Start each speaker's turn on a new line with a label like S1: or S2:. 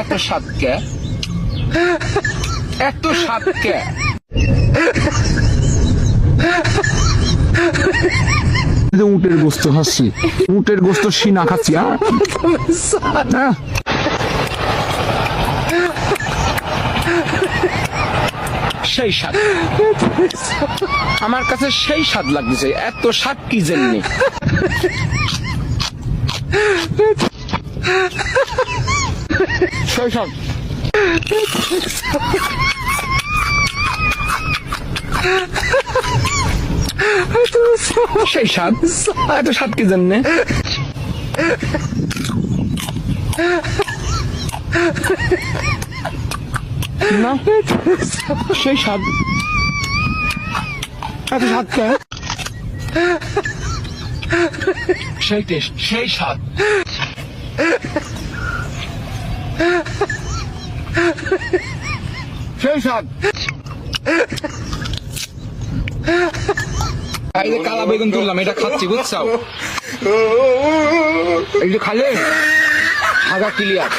S1: এত স্বাদ কে? এত স্বাদ কে?
S2: উটের গোস্ত খাচ্ছি, উটের গোস্ত সিনা খাচ্ছি। হ্যাঁ
S1: সেই স্বাদ আমার কাছে, সেই স্বাদ লাগছে। এত স্বাদ কি জন্যে? সেই স্বাদ, সেই স্বাদ। এত স্বাদ কি জন্যে? না, সেই স্বাদ। এত স্বাদ কে? সেই টেস্ট, সেই স্বাদ। সেই স্বাদ। এই যে কালা বেগুন তুললাম, এটা খাচ্ছি, বুঝছো? এই যে খালে হাগা ক্লিয়ার।